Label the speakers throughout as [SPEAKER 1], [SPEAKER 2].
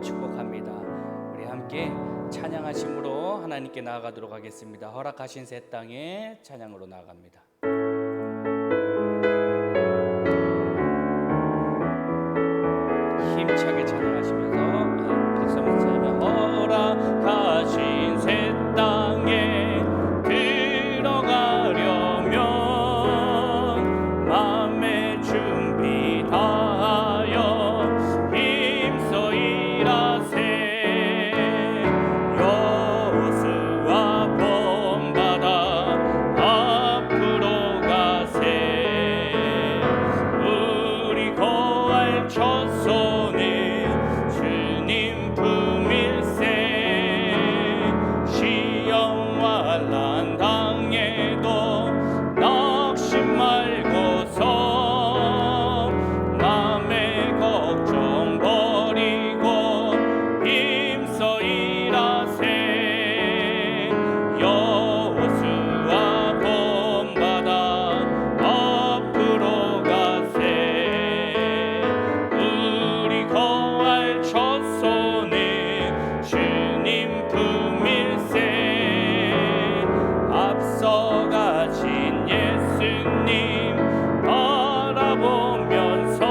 [SPEAKER 1] 축복합니다. 우리 함께 찬양하심으로 하나님께 나아가도록 하겠습니다. 허락하신 새 땅에 찬양으로 나아갑니다. 힘차게 찬양하시면서 박수 한번 치면 허락하신 새 땅에 들어가려면 마음의 준비 다하여 힘써 일하세. 여호수아 본받아 앞으로 가세. 우리 거할 첫손은 주님 품일세. 시험과 난 당해도 낙심 말고서 남의 걱정 버리고 힘써 일하세. 여호수아 본받아 앞으로 가세. 우리 거할 첫손은 주님 품일세. 앞서가신 예수님 바라보면서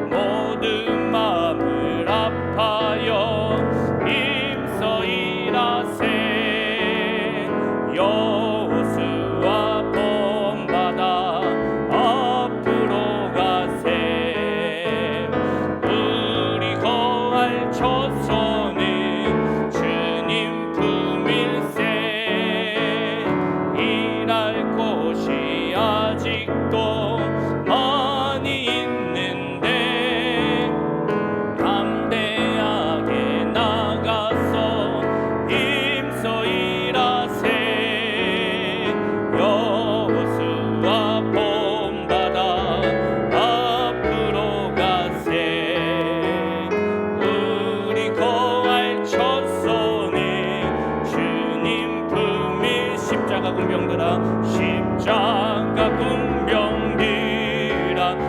[SPEAKER 1] 모든 마음을 아파요 힘써 일하세. 여호수아 본받아 앞으로 가세. 우리 거할 첫손은 주님 품일세. 일할 곳이 아직도 많이 있는데 담대하게 나가서 힘써 일하세. 여호수아 본받아 앞으로 가세. 우리 거할 첫손은 주님 품일. 십자가 군병들아 십자가 군병들아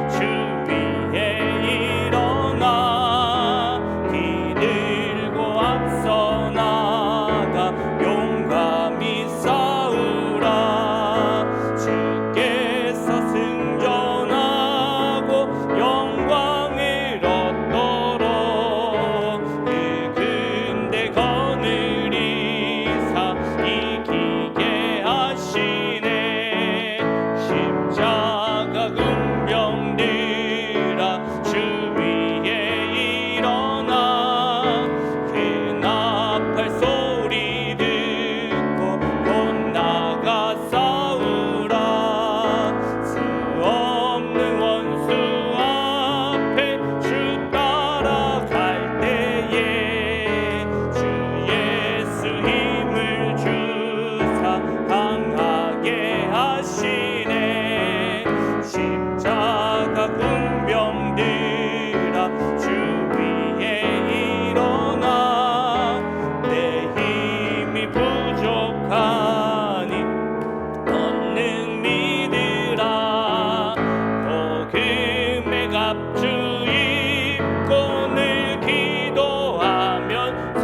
[SPEAKER 1] 주 위에 일어나 기들고 앞서 나가 용감히 싸우라. 주께서 승전하고 영광을 얻도록 그 근대 거느리사 이기게 하시네. 십자가 군병들아 주 위에 일어나 그 나팔 소리 듣고 곧 나가 싸우라. 수 없는 원수 앞에 주 따라갈 때에 주 예수 힘을 주사 강하게 하시네. 십자가 군병들아 주 위에 일어나 내 힘이 부족하니 권능 믿으라. 복음의 갑주 입고 늘 기도하면서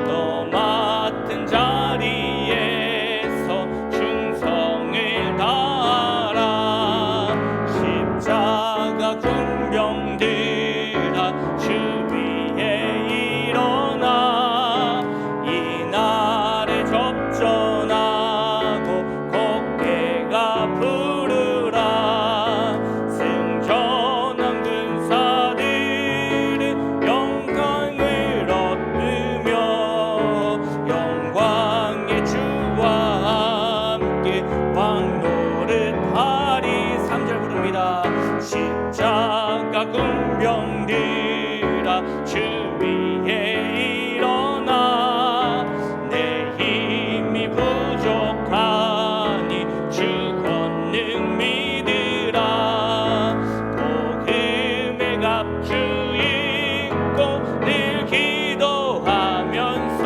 [SPEAKER 1] 너 맡은 자리에서 충성을 다하라. 십자가 군병들아 주 위에 일어나 이날에 접전하고 곱게가 부르라. 승전한 군사들은 영광을 얻으며 영광의 주와 함께 왕 노릇하리. 3절 부릅니다. 십자가 군병들아 주 위에 일어나 내 힘이 부족하니 주 권능 믿으라. 복음의 갑주 입고 늘 기도하면서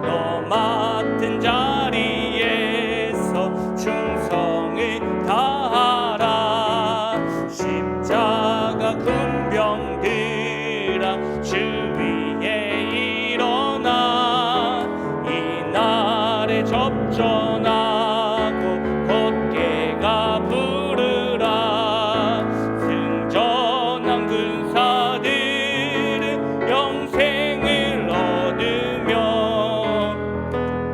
[SPEAKER 1] 너 맡은 자리에서 충성을 다하라. 십자가 군병들 일어나라 주 위에 일어나 이날에 접전하고 곧게 가부르라 승전한 군사들은 영생을 얻으며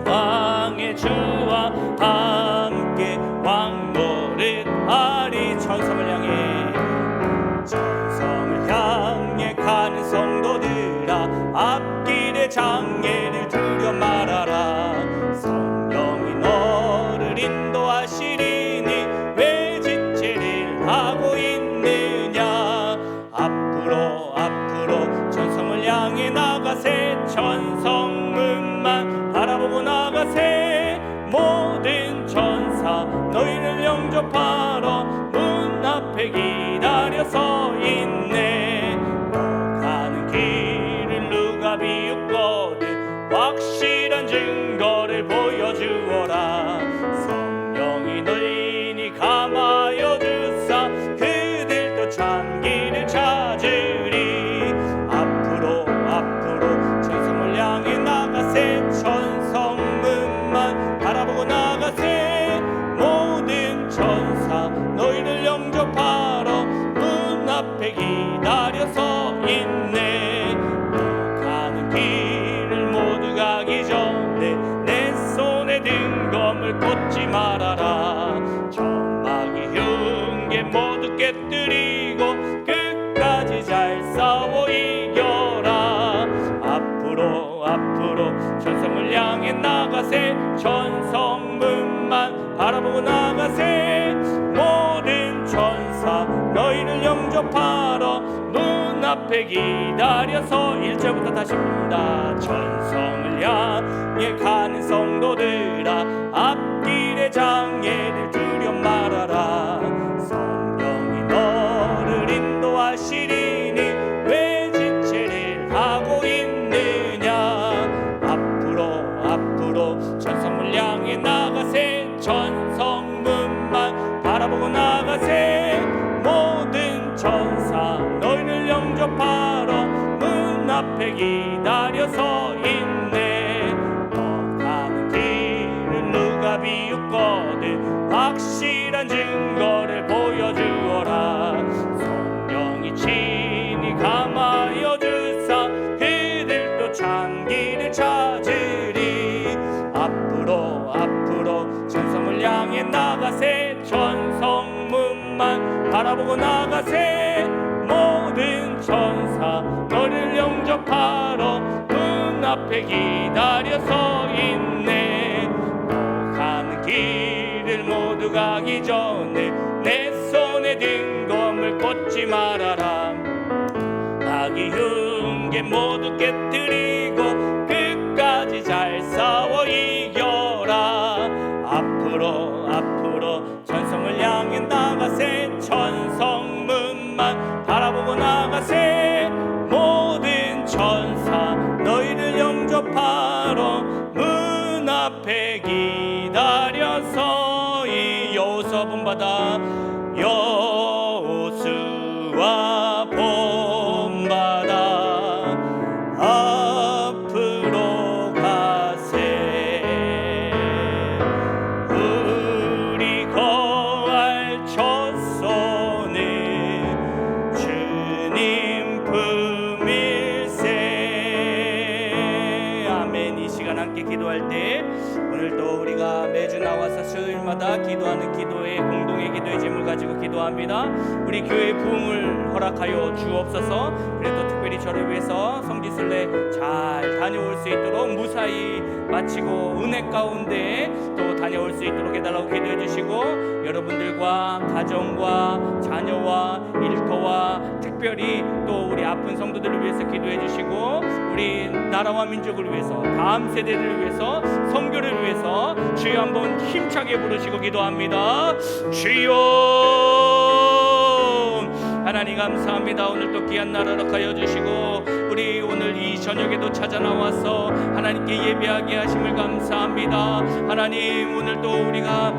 [SPEAKER 1] 왕의 주와 함께 왕노릇하리 천성을 향해 가는 성도들아 앞길의 장애를 두려 말아라 성령이 너를 인도하시리니 왜 지체를 하고 있느냐 앞으로 천성을 향해 나가세 천성문만 바라보고 나가세 모든 천사 너희를 영접하러 문 앞에 기다려서 있네 가는 길을 누가 비웃거든 확실한 증거를 보여주어라 성령이 너희니 감하여 주사 그들도 참 길을 찾으리 앞으로 천성을 향해 나가세 천성문만 바라보고 나가세 모든 천사 너희를 영접하러 문 앞에 기다려서 있네 가는 길을 모두 가기 전에 내 손에 든 검을 꽂지 말아라 전막이 흉계 모두 깨뜨리고 끝까지 잘 싸워 이겨라 앞으로 천성을 향해 나가세 천성문만 바라보고 나가세 모든 천사 너희를 영접하러 문 앞에 기다려서 1절부터 다시 부른다 천성을 향해 가는 성도들아 앞길의 장애를 두려 말아라 성령이 너를 인도하시리니 왜 지체를 하고 있느냐 앞으로 천성을 향해 나가세 천성문만 바라보고 나가세 모든 천사 너희를 영접하러 문 앞에 기다려서 있네 가는 길을 누가 비웃거든 확실한 증거를 보여주어라 성령이 친히 감하여 주사 그들도 참 길을 찾으리 앞으로 천성을 향해 나가세 천성문만 바라보고 나가세 모든 천사 너를 영접하러 문 앞에 기다려서 있네 가는 길을 모두 가기 전에 내 손에 든 검을 꽂지 말아라 악이 흉계 모두 깨뜨리고 끝까지 잘 싸워 이겨라 앞으로 천성을 향해 나가세 천성문만 바라보고 나가세 모든 천사 너희를 영접하러 문 앞에 기다려서 이 여호수아 본받아 여호수아 본받아 앞으로 가세 우리 거할 첫손은 주님 품일세 아멘 이 시간 함께 기도할 때 오늘도 우리가 매주 나와서 수요일마다 기도하는 기도의 공동의 기도의 제물 가지고 기도합니다. 우리 교회 부흥을 허락하여 주옵소서. 그래도 특별히 저를 위해서 성지순례 잘 다녀올 수 있도록 무사히 마치고 은혜 가운데 또 다녀올 수 있도록 해달라고 기도해 주시고 여러분들과 가정과 자녀와 일터와 특별히 또 우리 아픈 성도들을 위해서 기도해 주시고 우리 나라와 민족을 위해서 다음 세대들을 위해서 선교를 위해서 주여 한번 힘차게 부르시고 기도합니다. 주여 하나님 감사합니다. 오늘 또 귀한 날 허락하여 주시고 우리 오늘 이 저녁에도 찾아 나와서 하나님께 예배하게 하심을 감사합니다. 하나님 오늘 또 우리가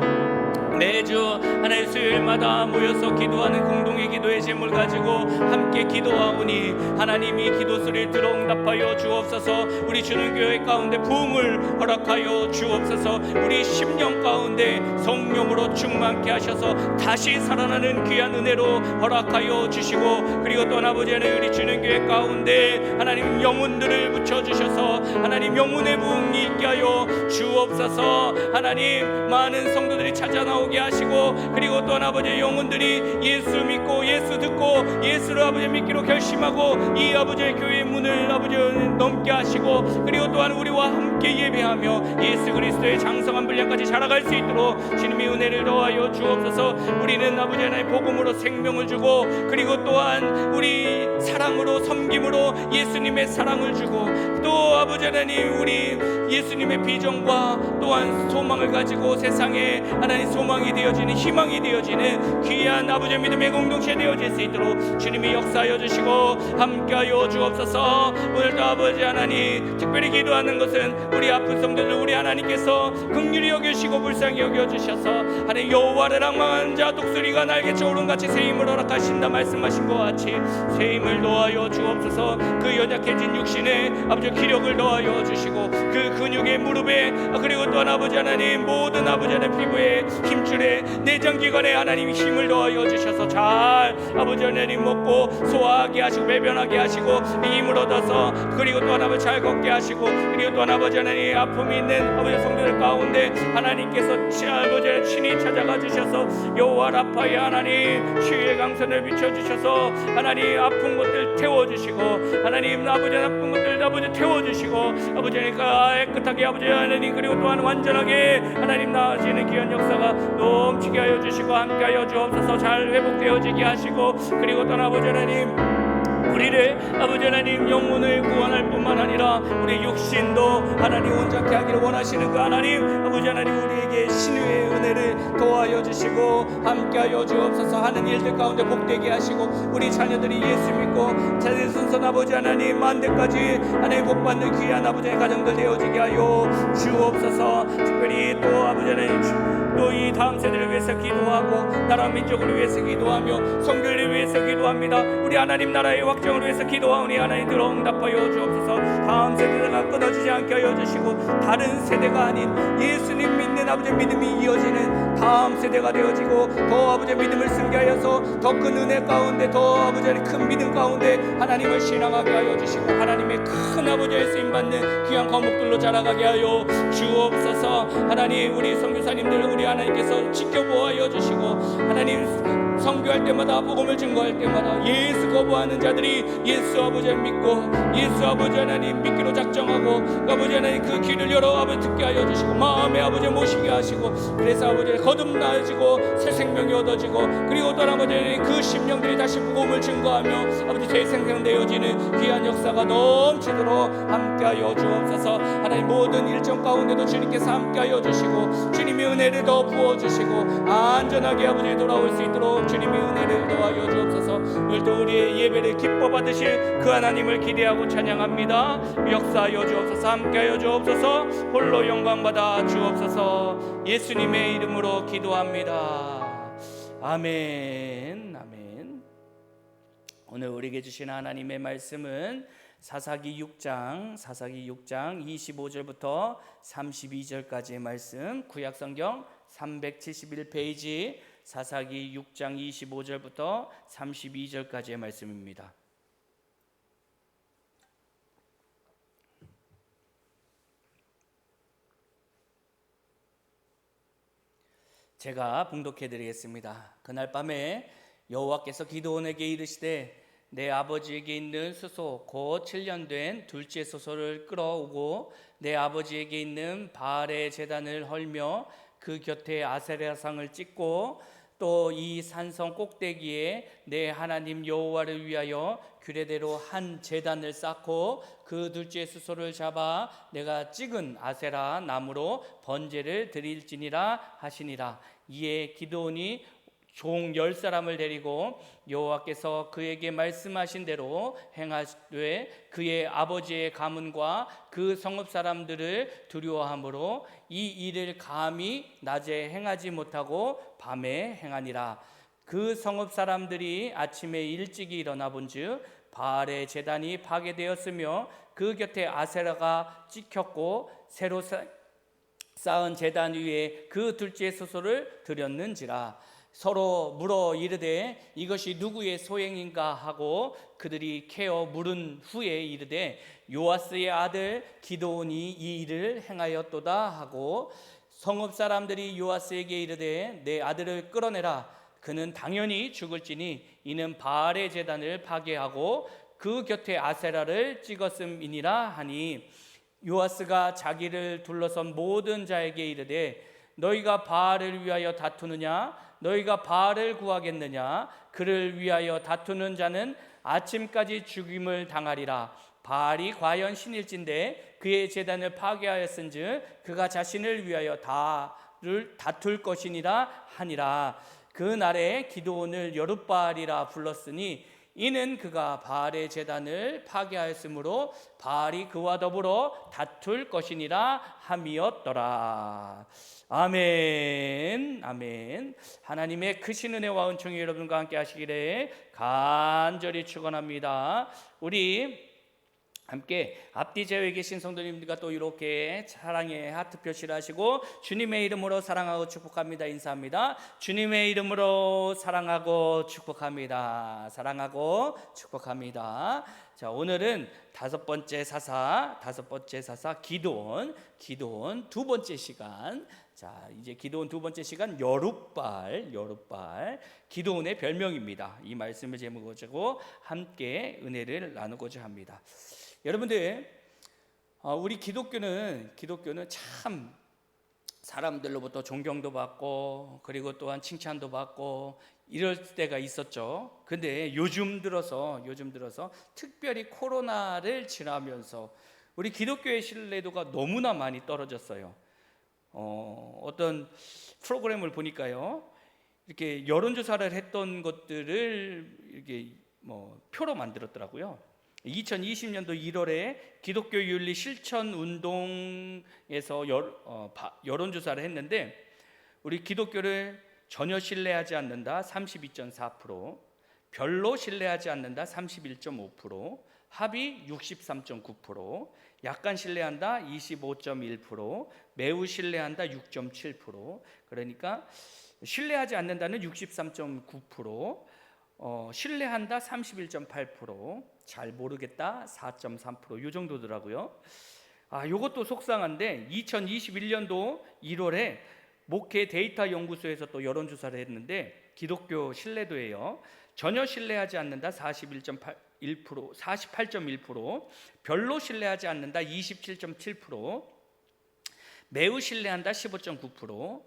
[SPEAKER 1] 매주 하나님 수요일마다 모여서 기도하는 공동의 기도의 제물 가지고 함께 기도하오니 하나님이 기도 소리를 들어 응답하여 주옵소서. 우리 주는 교회 가운데 부흥을 허락하여 주옵소서. 우리 심령 가운데 성령으로 충만케 하셔서 다시 살아나는 귀한 은혜로 허락하여 주시고, 그리고 또 아버지 하나님 우리 주는 교회 가운데 하나님 영혼들을 붙여주셔서 하나님 영혼의 부흥이 있게 하여 주옵소서. 하나님 많은 성도들이 찾아 나오게 하시고, 그리고 또 아버지 영혼들이 예수 믿고 예수 듣고 예수를 아버지 믿기로 결심하고 이 아버지의 교회의 문을 아버지 넘게 하시고, 그리고 또한 우리와 함께 예배하며 예수 그리스도의 장성한 분량까지 자라갈 수 있도록 주님의 은혜를 더하여 주옵소서. 우리는 아버지 하나님 복음으로 생명을 주고, 그리고 또한 우리 사랑으로 섬김으로 예수님의 사랑을 주고, 또 아버지 하나님 우리 예수님의 비전과 또한 소망을 가지고 세상에 하나님 소망이 되어지는 희망이 되어지는 귀한 아버지의 믿음의 공동체 되어질 수 있도록 주님이 역사하여 주시고 함께하여 주옵소서. 오늘도 아버지 하나님 특별히 기도하는 것은 우리 아픈 성도들 우리 하나님께서 긍휼히 여기시고 불쌍히 여겨주셔서 하나님 여호와를 앙망하는 자 독수리가 날개쳐 오름같이 새힘을 허락하신다 말씀하신 것 같이 새힘을 더하여 주옵소서. 그 연약해진 육신에 아버지 기력을 더하여 주시고, 그 근육의 무릎에 그리고 또한 아버지 하나님 모든 아버지 하나님 피부에 힘줄에 내장기관에 하나님 힘을 더하여 주셔서 잘 아버지 하나님 먹고 소화하게 하시고 배변하게 하시고 힘을 얻어서, 그리고 또한 아버지 잘 걷게 하시고, 그리고 또한 아버지 하나님 아픔이 있는 아버지 성도들 가운데 하나님께서 아버지 하나님 친히 찾아가 주셔서 여호와 라파의 하나님 치유의 강선을 비춰주셔서 하나님 아픈 것들 태워주시고, 하나님 아버지 아픈 것들 아버지 태워주시고, 아버지 하나님 깨끗하게 아버지 하나님 그리고 또한 완전하게 하나님 나아지는 귀한 역사가 넘치게 하여 주시고 함께하여 주옵소서. 잘 회복되어지게 하시고, 그리고 또한 아버지 하나님 우리를 아버지 하나님 영혼을 구원할 뿐만 아니라 우리 육신도 하나님 온전케 하기를 원하시는 그 하나님 아버지 하나님 우리에게 신유의 은혜를 도와여 주시고 함께하여 주옵소서. 하는 일들 가운데 복되게 하시고, 우리 자녀들이 예수 믿고 자녀 순선 아버지 하나님 만대까지 하나님 복받는 귀한 아버지의 가정들 되어지게 하여 주옵소서. 특별히 또 아버지 하나님 또 이 다음 세대를 위해서 기도하고 나라 민족을 위해서 기도하며 선교를 위해서 기도합니다. 우리 하나님 나라의 확정을 위해서 기도하오니 하나님 들어 응답하여 주옵소서. 다음 세대가 끊어지지 않게 하여 주시고, 다른 세대가 아닌 예수님 믿는 아버지 믿음이 이어지는 다음 세대가 되어지고, 더 아버지 믿음을 승계하여서 더 큰 은혜 가운데 더 아버지 큰 믿음 가운데 하나님을 신앙하게 하여 주시고, 하나님의 큰 아버지의 쓰임받는 귀한 거목들로 자라가게 하여 주옵소서. 하나님 우리 선교사님들 우리 하나님께서 지켜보아여 주시고, 하나님 선교할 때마다 복음을 증거할 때마다 예수 거부하는 자들이 예수 아버지를 믿고 예수 아버지 하나님 믿기로 작정하고 아버지 하나님 그 길을 열어 아버지 듣게 하여 주시고 마음의 아버지 모시게 하시고, 그래서 아버지 거듭나지고 새 생명이 얻어지고, 그리고 또 아버지 하나님 그 심령들이 다시 복음을 증거하며 아버지 재생되어지는 귀한 역사가 넘치도록 함께하여 주옵소서. 하나님 모든 일정 가운데도 주님께서 함께하여 주시고 주님의 은혜를 더 부어주시고 안전하게 아버지 돌아올 수 있도록 주님의 은혜를 더하여 주옵소서. 오늘도 우리의 예배를 기뻐 받으실 그 하나님을 기대하고 찬양합니다. 역사하여 주옵소서. 함께하여 주옵소서. 홀로 영광 받아 주옵소서. 예수님의 이름으로 기도합니다. 아멘. 아멘. 오늘 우리에게 주신 하나님의 말씀은 사사기 6장 25절부터 32절까지의 말씀, 구약성경 371페이지 사사기 6장 25절부터 32절까지의 말씀입니다. 제가 봉독해 드리겠습니다. 그날 밤에 여호와께서 기드온에게 이르시되 내 아버지에게 있는 수소 곧 7년 된 둘째 수소를 끌어오고 내 아버지에게 있는 바알의 제단을 헐며 그 곁에 아세라상을 찍고 또 이 산성 꼭대기에 내 하나님 여호와를 위하여 규례대로 한 제단을 쌓고 그 둘째 수소를 잡아 내가 찍은 아세라 나무로 번제를 드릴지니라 하시니라. 이에 기드온이 종 10사람을 데리고 여호와께서 그에게 말씀하신 대로 행하되 그의 아버지의 가문과 그 성읍 사람들을 두려워하므로 이 일을 감히 낮에 행하지 못하고 밤에 행하니라. 그 성읍 사람들이 아침에 일찍이 일어나 본즉 바알의 제단이 파괴되었으며 그 곁에 아세라가 찍혔고 새로 쌓은 제단 위에 그 둘째 소소를 드렸는지라. 서로 물어 이르되 이것이 누구의 소행인가 하고 그들이 캐어 물은 후에 이르되 요아스의 아들 기드온이 이 일을 행하였도다 하고 성읍 사람들이 요아스에게 이르되 내 아들을 끌어내라. 그는 당연히 죽을지니 이는 바알의 제단을 파괴하고 그 곁에 아세라를 찍었음이니라 하니 요아스가 자기를 둘러선 모든 자에게 이르되 너희가 바알을 위하여 다투느냐? 너희가 바알을 구하겠느냐? 그를 위하여 다투는 자는 아침까지 죽임을 당하리라. 바알이 과연 신일진데 그의 제단을 파괴하였은즉 그가 자신을 위하여 다툴 것이니라 하니라. 그 날에 기드온을 여룻바알이라 불렀으니 이는 그가 바알의 제단을 파괴하였으므로 바알이 그와 더불어 다툴 것이니라 함이었더라. 아멘. 아멘. 하나님의 크신 은혜와 은총이 여러분과 함께 하시기를 간절히 축원합니다. 우리 함께 앞뒤 제외에 계신 성도님들과 또 이렇게 사랑의 하트 표시를 하시고 주님의 이름으로 사랑하고 축복합니다. 인사합니다. 주님의 이름으로 사랑하고 축복합니다. 사랑하고 축복합니다. 자, 오늘은 다섯 번째 사사 기드온 두 번째 시간. 자, 이제 기드온 두 번째 시간 여룻바알 기드온의 별명입니다. 이 말씀을 제목으로 가지고 함께 은혜를 나누고자 합니다. 여러분들, 우리 기독교는 참 사람들로부터 존경도 받고 그리고 또한 칭찬도 받고 이럴 때가 있었죠. 근데 요즘 들어서 특별히 코로나를 지나면서 우리 기독교의 신뢰도가 너무나 많이 떨어졌어요. 어떤 프로그램을 보니까요, 이렇게 여론조사를 했던 것들을 이렇게 표로 만들었더라고요. 2020년도 1월에 기독교 윤리 실천 운동에서 여론조사를 했는데 우리 기독교를 전혀 신뢰하지 않는다 32.4%, 별로 신뢰하지 않는다 31.5%, 합의 63.9%, 약간 신뢰한다 25.1%, 매우 신뢰한다 6.7%. 그러니까 신뢰하지 않는다는 63.9%, 신뢰한다 31.8%, 잘 모르겠다 4.3%, 요 정도더라고요. 요것도 속상한데 2021년도 1월에 목회 데이터 연구소에서 또 여론조사를 했는데 기독교 신뢰도예요. 전혀 신뢰하지 않는다 48.1%, 별로 신뢰하지 않는다 27.7%, 매우 신뢰한다 15.9%,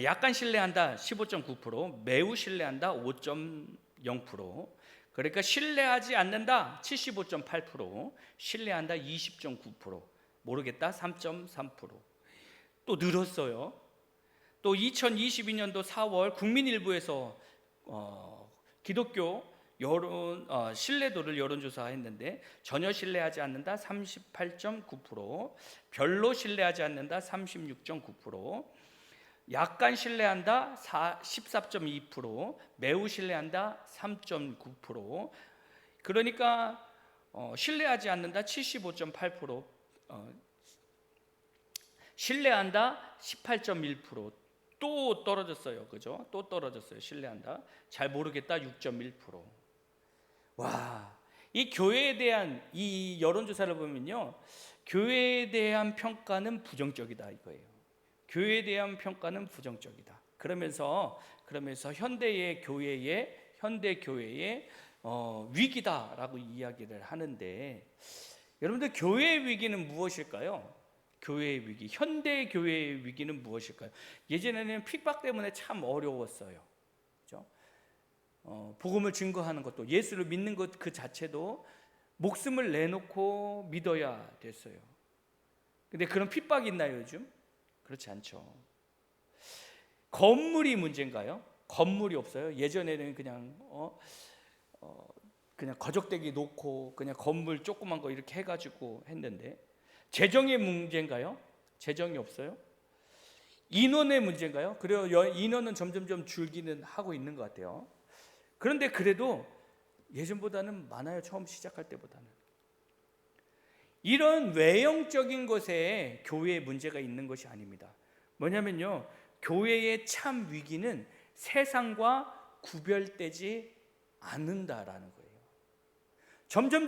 [SPEAKER 1] 약간 신뢰한다 15.9%, 매우 신뢰한다 5.0%, 그러니까 신뢰하지 않는다 75.8%, 신뢰한다 20.9%, 모르겠다 3.3%. 또 늘었어요. 또 2022년도 4월 국민일보에서 기독교 신뢰도를 여론조사했는데 전혀 신뢰하지 않는다 38.9%, 별로 신뢰하지 않는다 36.9%, 약간 신뢰한다 14.2%, 매우 신뢰한다 3.9%. 그러니까 신뢰하지 않는다 75.8%, 신뢰한다 18.1%. 또 떨어졌어요. 그죠? 또 떨어졌어요. 신뢰한다. 잘 모르겠다 6.1%. 와, 이 교회에 대한 이 여론조사를 보면요, 교회에 대한 평가는 부정적이다 이거예요. 교회에 대한 평가는 부정적이다. 그러면서 현대 교회의 위기다라고 이야기를 하는데, 여러분들 교회의 위기는 무엇일까요? 교회의 위기, 현대 교회의 위기는 무엇일까요? 예전에는 핍박 때문에 참 어려웠어요. 그렇죠? 복음을 증거하는 것도, 예수를 믿는 것 그 자체도 목숨을 내놓고 믿어야 됐어요. 근데 그런 핍박이 있나요, 요즘? 그렇지 않죠. 건물이 문제인가요? 건물이 없어요. 예전에는 그냥 거적대기 놓고 그냥 건물 조그만 거 이렇게 해가지고 했는데, 재정의 문제인가요? 재정이 없어요? 인원의 문제인가요? 그래요. 인원은 점점점 줄기는 하고 있는 것 같아요. 그런데 그래도 예전보다는 많아요. 처음 시작할 때보다는. 이런 외형적인 것에 교회의 문제가 있는 것이 아닙니다. 뭐냐면요, 교회의 참 위기는 세상과 구별되지 않는다라는 거예요. 점점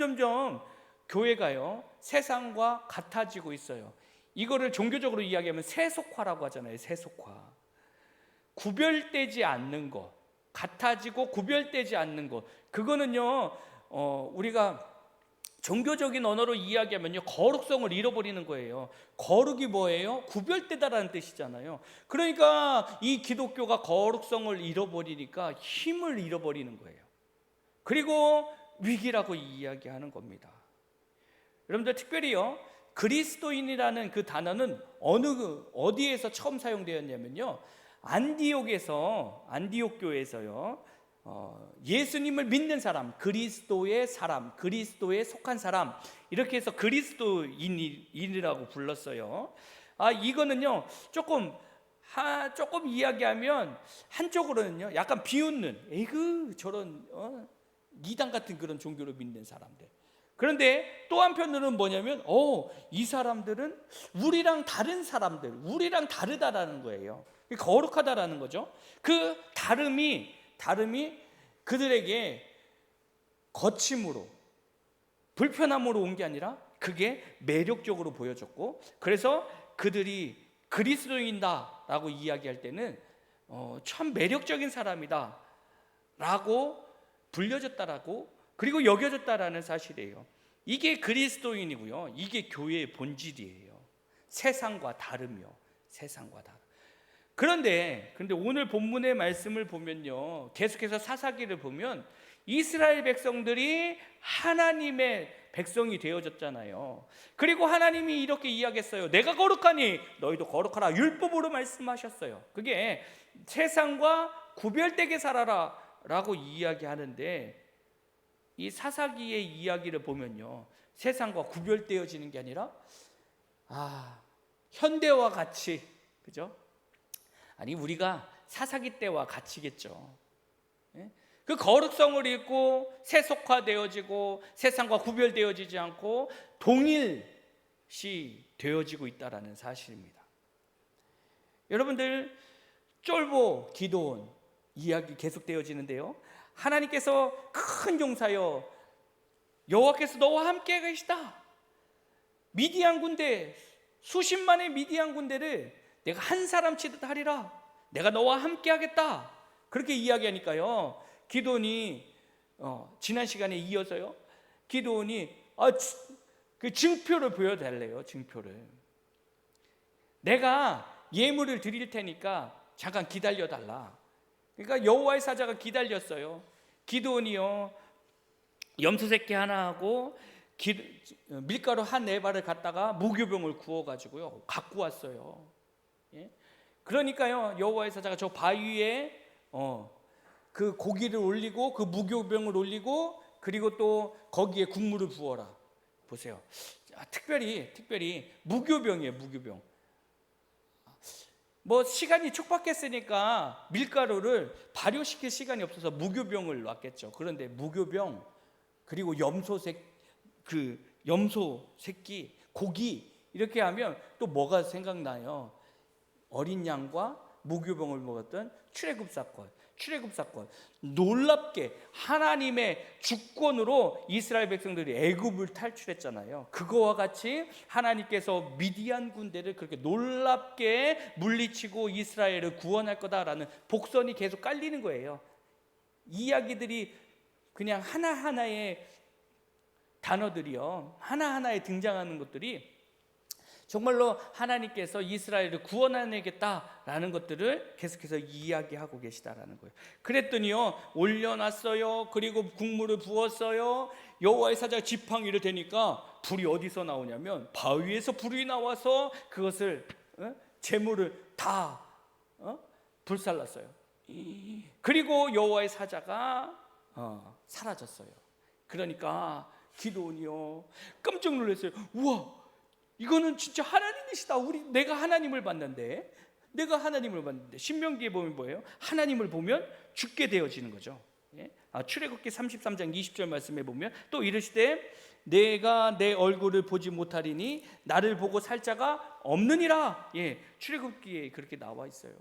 [SPEAKER 1] 교회가요 세상과 같아지고 있어요. 이거를 종교적으로 이야기하면 세속화라고 하잖아요. 세속화. 구별되지 않는 것, 같아지고 구별되지 않는 것, 그거는요 우리가 종교적인 언어로 이야기하면요 거룩성을 잃어버리는 거예요. 거룩이 뭐예요? 구별되다라는 뜻이잖아요. 그러니까 이 기독교가 거룩성을 잃어버리니까 힘을 잃어버리는 거예요. 그리고 위기라고 이야기하는 겁니다. 여러분들, 특별히요 그리스도인이라는 그 단어는 어디에서 처음 사용되었냐면요, 안디옥 교회에서요 예수님을 믿는 사람, 그리스도의 사람, 그리스도에 속한 사람, 이렇게 해서 그리스도인이라고 불렀어요. 이거는요 조금 이야기하면 한쪽으로는요 약간 비웃는, 에이그 저런 이단 같은 그런 종교를 믿는 사람들. 그런데 또 한편으로는 뭐냐면 이 사람들은 우리랑 다른 사람들, 우리랑 다르다라는 거예요. 거룩하다라는 거죠. 그 다름이 그들에게 거침으로, 불편함으로 온 게 아니라 그게 매력적으로 보여졌고, 그래서 그들이 그리스도인다라고 이야기할 때는 참 매력적인 사람이다 라고 불려졌다라고, 그리고 여겨졌다라는 사실이에요. 이게 그리스도인이고요, 이게 교회의 본질이에요. 세상과 다르며, 세상과 다르. 그런데 오늘 본문의 말씀을 보면요, 계속해서 사사기를 보면 이스라엘 백성들이 하나님의 백성이 되어졌잖아요. 그리고 하나님이 이렇게 이야기했어요. 내가 거룩하니 너희도 거룩하라. 율법으로 말씀하셨어요. 그게 세상과 구별되게 살아라 라고 이야기하는데, 이 사사기의 이야기를 보면요 세상과 구별되어지는 게 아니라 현대와 같이, 그죠? 아니 우리가 사사기 때와 같이겠죠. 그 거룩성을 잃고 세속화되어지고 세상과 구별되어지지 않고 동일시 되어지고 있다는 사실입니다. 여러분들, 쫄보 기도원 이야기 계속되어지는데요, 하나님께서 큰 용사여 여호와께서 너와 함께 계시다. 미디안 군대, 수십만의 미디안 군대를 내가 한 사람 치듯 하리라. 내가 너와 함께 하겠다. 그렇게 이야기하니까요, 기드온이 지난 시간에 이어서요, 기드온이 그 증표를 보여달래요. 증표를. 내가 예물을 드릴 테니까 잠깐 기다려달라. 그러니까 여호와의 사자가 기다렸어요. 기드온이요 염소 새끼 하나 하고 밀가루 한 4발을 갖다가 무교병을 구워가지고요 갖고 왔어요. 그러니까요 여호와의 사자가 저 바위에 그 고기를 올리고 그 무교병을 올리고, 그리고 또 거기에 국물을 부어라. 보세요. 특별히 무교병이에요. 무교병. 뭐 시간이 촉박했으니까 밀가루를 발효시킬 시간이 없어서 무교병을 놨겠죠. 그런데 무교병, 그리고 염소 새끼, 고기, 이렇게 하면 또 뭐가 생각나요? 어린 양과 무교병을 먹었던 출애굽 사건. 놀랍게 하나님의 주권으로 이스라엘 백성들이 애굽을 탈출했잖아요. 그거와 같이 하나님께서 미디안 군대를 그렇게 놀랍게 물리치고 이스라엘을 구원할 거다라는 복선이 계속 깔리는 거예요. 이야기들이 그냥 하나하나의 단어들이요, 하나하나에 등장하는 것들이 정말로 하나님께서 이스라엘을 구원해내겠다라는 것들을 계속해서 이야기하고 계시다라는 거예요. 그랬더니요 올려놨어요. 그리고 국물을 부었어요. 여호와의 사자가 지팡이를 대니까 불이 어디서 나오냐면 바위에서 불이 나와서 그것을 재물을 다 불살랐어요. 그리고 여호와의 사자가 사라졌어요. 그러니까 기드온이요 깜짝 놀랐어요. 우와, 이거는 진짜 하나님이시다. 내가 하나님을 봤는데 신명기에 보면 뭐예요? 하나님을 보면 죽게 되어지는 거죠. 예? 출애굽기 33장 20절 말씀에 보면 또 이르시되 내가 내 얼굴을 보지 못하리니 나를 보고 살 자가 없느니라. 예, 출애굽기에 그렇게 나와 있어요.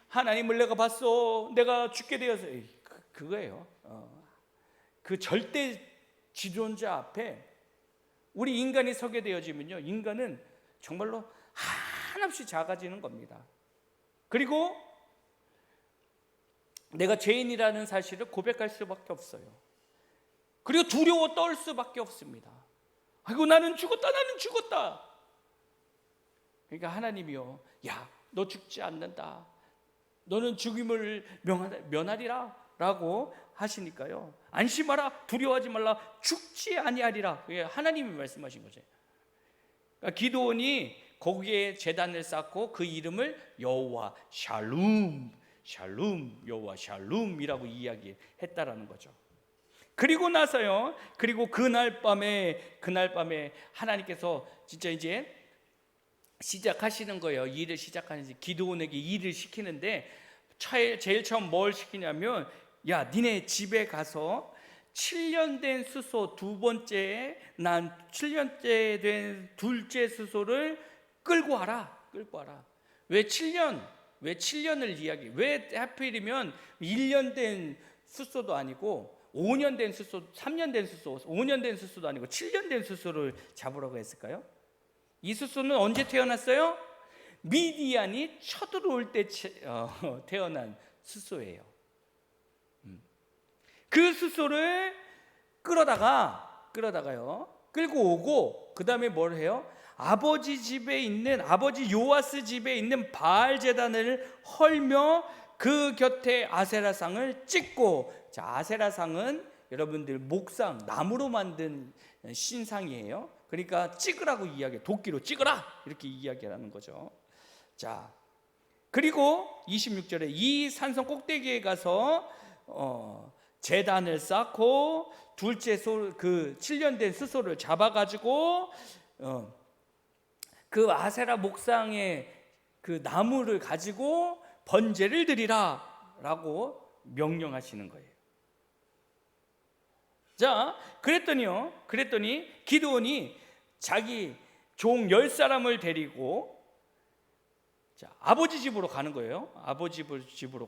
[SPEAKER 1] 하나님을 내가 봤어, 내가 죽게 되어서 그거예요. 그 절대 지존자 앞에 우리 인간이 서게 되어지면요, 인간은 정말로 한없이 작아지는 겁니다. 그리고 내가 죄인이라는 사실을 고백할 수밖에 없어요. 그리고 두려워 떨 수밖에 없습니다. 아이고, 나는 죽었다. 그러니까 하나님이요, 야, 너 죽지 않는다, 너는 죽임을 면하리라 라고 하시니까요, 안심하라, 두려워하지 말라, 죽지 아니하리라. 하나님이 말씀하신 거죠. 그러니까 기드온이 거기에 제단을 쌓고 그 이름을 여호와 샬룸, 여호와 샬룸이라고 이야기했다라는 거죠. 그리고 나서요, 그리고 그날 밤에 하나님께서 진짜 이제 시작하시는 거예요. 일을 시작하는지, 기드온에게 일을 시키는데 제일 처음 뭘 시키냐면, 야, 니네 집에 가서 7년 된 수소, 7년째 된 둘째 수소를 끌고 와라. 왜 7년을 이야기? 왜 하필이면 1년 된 수소도 아니고 5년 된 수소, 3년 된 수소, 5년 된 수소도 아니고 7년 된 수소를 잡으라고 했을까요? 이 수소는 언제 태어났어요? 미디안이 쳐들어올 때 태어난 수소예요. 그 수소를 끌어다가요, 끌고 오고, 그 다음에 뭘 해요? 아버지 요아스 집에 있는 바알 제단을 헐며 그 곁에 아세라상을 찍고, 자, 아세라상은 여러분들 목상, 나무로 만든 신상이에요. 그러니까 찍으라고 이야기해. 도끼로 찍어라, 이렇게 이야기하는 거죠. 자, 그리고 26절에 이 산성 꼭대기에 가서 제단을 쌓고 둘째 그 7년 된 스소를 잡아가지고 그 아세라 목상의 그 나무를 가지고 번제를 드리라 라고 명령하시는 거예요. 자, 그랬더니 기드온이 자기 종 10사람을 데리고, 자, 아버지 집으로 가는 거예요. 아버지 집으로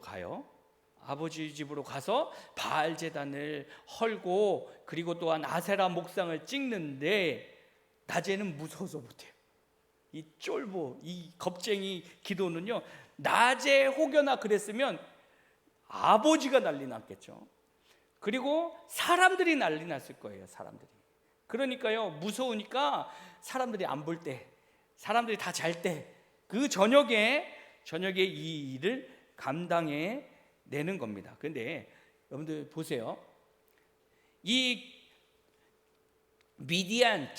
[SPEAKER 1] 가서 바알 제단을 헐고, 그리고 또한 아세라 목상을 찍는데 낮에는 무서워서 못해요. 이 쫄보, 이 겁쟁이 기드온은요, 낮에 혹여나 그랬으면 아버지가 난리 났겠죠. 그리고 사람들이 난리 났을 거예요. 그러니까요, 무서우니까 사람들이 안 볼 때, 사람들이 다 잘 때, 그 저녁에 이 일을 감당해 내는 겁니다. 그런데 여러분들 보세요. 이 미디안을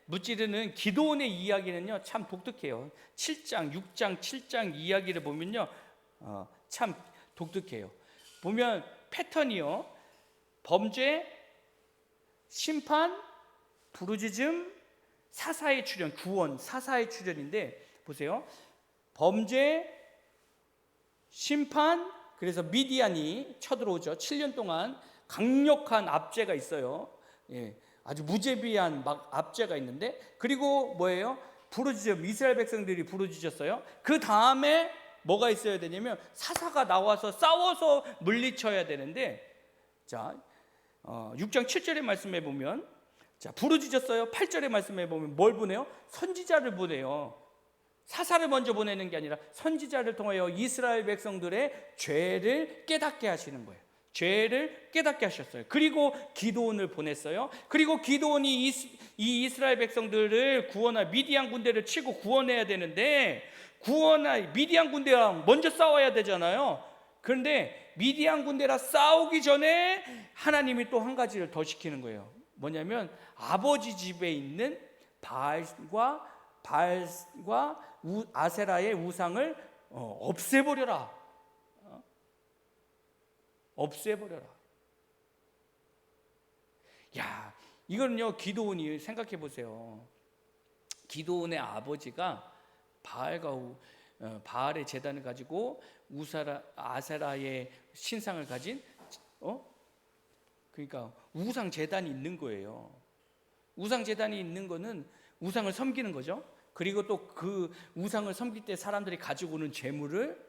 [SPEAKER 1] 무찌르는 기드온의 이야기는요, 참 독특해요. 7장, 6장, 7장 이야기를 보면요, 참 독특해요. 보면 패턴이요, 범죄, 심판, 부르짖음, 사사의 출현, 구원, 사사의 출현인데, 보세요. 범죄, 심판, 그래서 미디안이 쳐들어오죠. 7년 동안 강력한 압제가 있어요. 예, 아주 무제비한 압제가 있는데, 그리고 뭐예요? 부르짖음, 이스라엘 백성들이 부르짖었어요. 그 다음에 뭐가 있어야 되냐면 사사가 나와서 싸워서 물리쳐야 되는데, 자, 6장 7절의 말씀에 보면, 자, 부르짖었어요. 8절의 말씀에 보면 뭘 보내요? 선지자를 보내요. 사사를 먼저 보내는 게 아니라 선지자를 통하여 이스라엘 백성들의 죄를 깨닫게 하시는 거예요. 죄를 깨닫게 하셨어요. 그리고 기드온을 보냈어요. 그리고 기드온이 이 이스라엘 백성들을 미디안 군대를 치고 구원해야 되는데, 미디안 군대랑 먼저 싸워야 되잖아요. 그런데 미디안 군대랑 싸우기 전에 하나님이 또 한 가지를 더 시키는 거예요. 뭐냐면 아버지 집에 있는 바알과 바알과 아세라의 우상을 없애버려라. 없애버려라. 야, 이거는요, 기드온이 생각해 보세요. 기드온의 아버지가 바알의 제단을 가지고 아세라의 신상을 가진 그러니까 우상 제단이 있는 거예요. 우상 제단이 있는 거는 우상을 섬기는 거죠. 그리고 또 그 우상을 섬길 때 사람들이 가지고 오는 재물을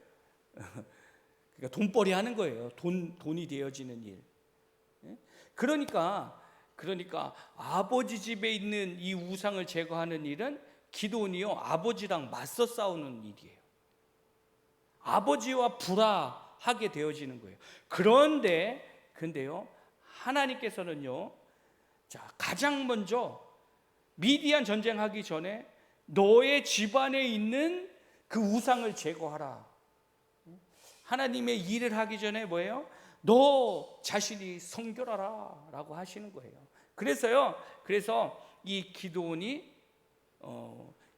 [SPEAKER 1] 그러니까 돈벌이 하는 거예요. 돈이 되어지는 일. 그러니까 아버지 집에 있는 이 우상을 제거하는 일은 기드온이요, 아버지랑 맞서 싸우는 일이에요. 아버지와 불화하게 되어지는 거예요. 근데요, 하나님께서는요, 자, 가장 먼저 미디안 전쟁하기 전에 너의 집안에 있는 그 우상을 제거하라. 하나님의 일을 하기 전에 뭐예요? 너 자신이 성결하라 라고 하시는 거예요. 그래서 이 기드온이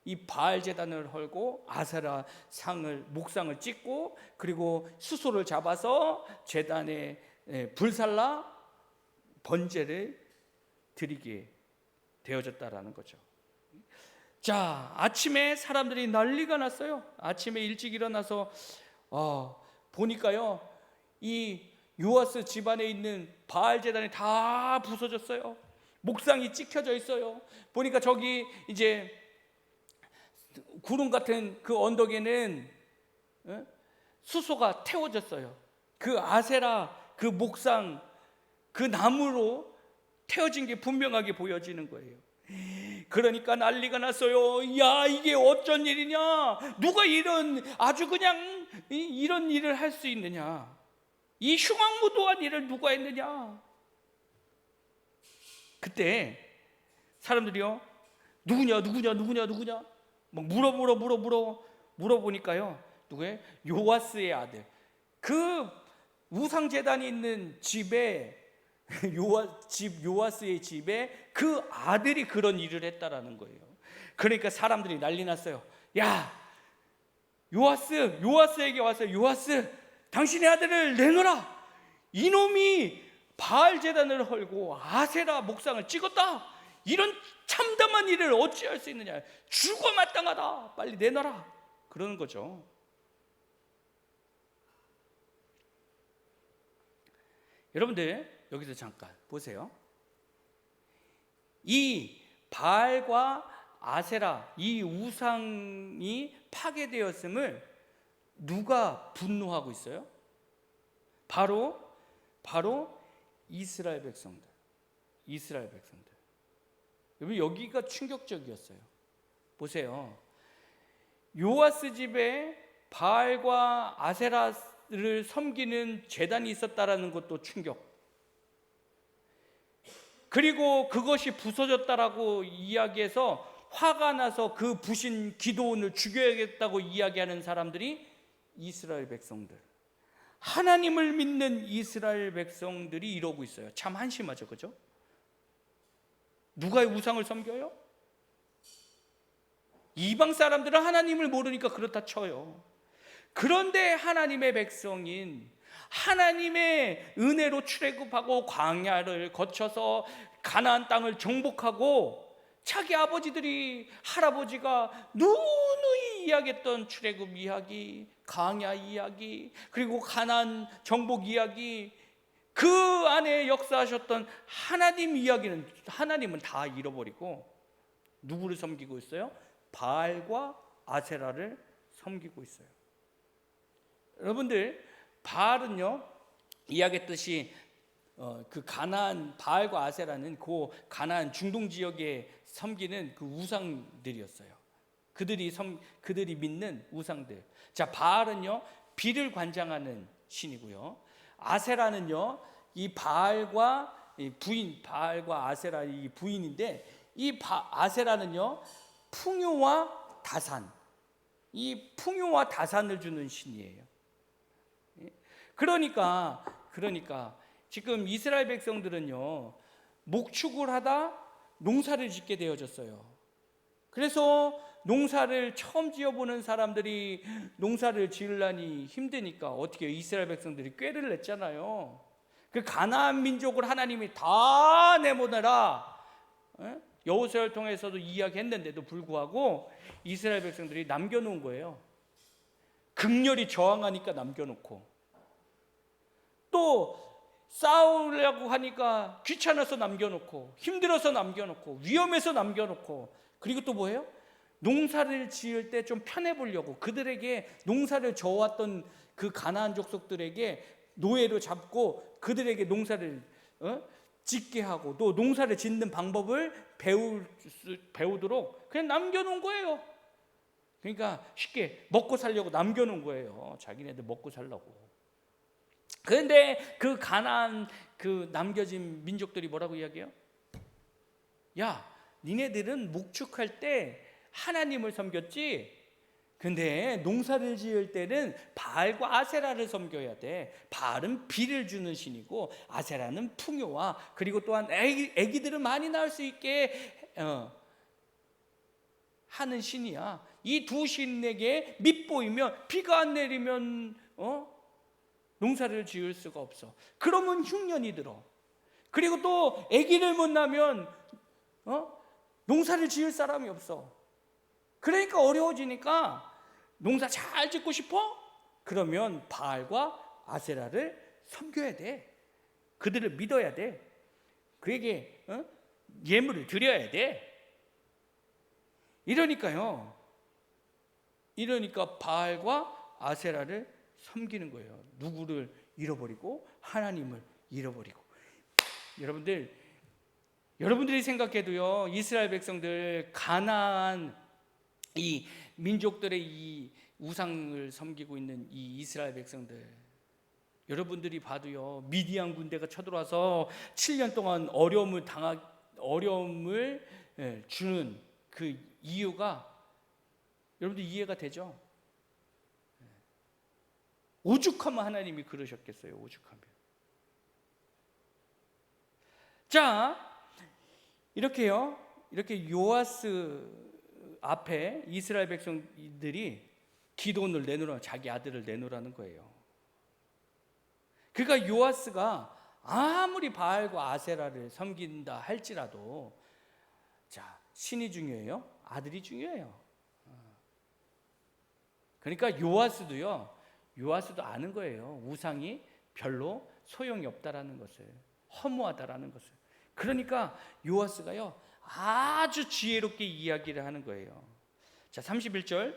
[SPEAKER 1] 이 바알 제단을 헐고 아세라 목상을 찍고 그리고 수소를 잡아서 제단에 불살라 번제를 드리게 되어졌다라는 거죠. 자, 아침에 사람들이 난리가 났어요. 아침에 일찍 일어나서 보니까요, 이 요아스 집안에 있는 바알 제단이 다 부서졌어요. 목상이 찍혀져 있어요. 보니까 저기 이제 구름 같은 그 언덕에는 수소가 태워졌어요. 그 아세라 그 목상 그 나무로 태워진 게 분명하게 보여지는 거예요. 그러니까 난리가 났어요. 야, 이게 어쩐 일이냐? 누가 아주 그냥 이런 일을 할 수 있느냐? 이 흉악무도한 일을 누가 했느냐? 그때 사람들이요, 누구냐 막 물어보니까요, 누구예요? 요아스의 아들. 그 우상 제단이 있는 집에 요아스의 집에 그 아들이 그런 일을 했다라는 거예요. 그러니까 사람들이 난리 났어요. 야, 요아스에게 와서 요아스, 당신의 아들을 내놓으라. 이놈이 바알 제단을 헐고 아세라 목상을 찍었다. 이런 참담한 일을 어찌할 수 있느냐? 죽어 마땅하다. 빨리 내놔라. 그러는 거죠. 여러분들 여기서 잠깐 보세요. 이 바알과 아세라 이 우상이 파괴되었음을 누가 분노하고 있어요? 바로 이스라엘 백성들. 여러분, 여기가 충격적이었어요. 보세요. 요아스 집에 바알과 아세라를 섬기는 제단이 있었다라는 것도 충격. 그리고 그것이 부서졌다라고 이야기해서 화가 나서 그 부신 기드온을 죽여야겠다고 이야기하는 사람들이 이스라엘 백성들, 하나님을 믿는 이스라엘 백성들이 이러고 있어요. 참 한심하죠, 그죠? 누가 우상을 섬겨요? 이방 사람들은 하나님을 모르니까 그렇다 쳐요. 그런데 하나님의 백성인, 하나님의 은혜로 출애굽하고 광야를 거쳐서 가나안 땅을 정복하고 자기 할아버지가 누누이 이야기했던 출애굽 이야기, 광야 이야기, 그리고 가나안 정복 이야기, 그 안에 역사하셨던 하나님 이야기는 하나님은 다 잃어버리고 누구를 섬기고 있어요? 바알과 아세라를 섬기고 있어요. 여러분들, 바알은요, 이야기했듯이 그 가나안, 바알과 아세라는 그 가나안 중동 지역에 섬기는 그 우상들이었어요. 그들이 믿는 우상들. 자, 바알은요, 비를 관장하는 신이고요. 아세라는요, 이 바알과 아세라 이 부인인데, 이 아세라는요, 풍요와 다산, 이 풍요와 다산을 주는 신이에요. 그러니까 지금 이스라엘 백성들은요, 목축을 하다 농사를 짓게 되어졌어요. 그래서 농사를 처음 지어보는 사람들이 농사를 지으려니 힘드니까 어떻게 이스라엘 백성들이 꾀를 냈잖아요. 그 가나안 민족을 하나님이 다 내보내라, 여호수아를 통해서도 이야기했는데도 불구하고 이스라엘 백성들이 남겨놓은 거예요. 극렬히 저항하니까 남겨놓고, 또 싸우려고 하니까 귀찮아서 남겨놓고, 힘들어서 남겨놓고, 위험해서 남겨놓고, 그리고 또 뭐예요? 농사를 지을 때 좀 편해 보려고 그들에게 농사를 져왔던 그 가나안 족속들에게 노예로 잡고 그들에게 농사를 짓게 하고, 또 농사를 짓는 방법을 배우도록 그냥 남겨놓은 거예요. 그러니까 쉽게 먹고 살려고 남겨놓은 거예요. 자기네들 먹고 살려고. 그런데 그 가나안 그 남겨진 민족들이 뭐라고 이야기해요? 야, 니네들은 목축할 때 하나님을 섬겼지? 근데 농사를 지을 때는 바알과 아세라를 섬겨야 돼. 바알은 비를 주는 신이고 아세라는 풍요와, 그리고 또한 애기들을 많이 낳을 수 있게 하는 신이야. 이 두 신에게 밉보이면, 비가 안 내리면 농사를 지을 수가 없어. 그러면 흉년이 들어. 그리고 또 아기를 못 낳으면 농사를 지을 사람이 없어. 그러니까 어려워지니까 농사 잘 짓고 싶어? 그러면 바알과 아세라를 섬겨야 돼. 그들을 믿어야 돼. 그에게 예물을 드려야 돼. 이러니까 바알과 아세라를 섬기는 거예요. 누구를 잃어버리고? 하나님을 잃어버리고. 여러분들이 생각해도요, 이스라엘 백성들, 가나안 이 민족들의 이 우상을 섬기고 있는 이 이스라엘 백성들, 여러분들이 봐도요, 미디안 군대가 쳐들어와서 7년 동안 어려움을 주는 그 이유가 여러분들 이해가 되죠? 오죽하면 하나님이 그러셨겠어요. 오죽하면. 자, 이렇게 요아스 앞에 이스라엘 백성들이 기도원을 내놓으라, 자기 아들을 내놓으라는 거예요. 그러니까 요아스가 아무리 바알과 아세라를 섬긴다 할지라도, 자, 신이 중요해요? 아들이 중요해요. 그러니까 요아스도 아는 거예요. 우상이 별로 소용이 없다라는 것을, 허무하다라는 것을. 그러니까 요아스가요, 아주 지혜롭게 이야기를 하는 거예요. 자, 31절.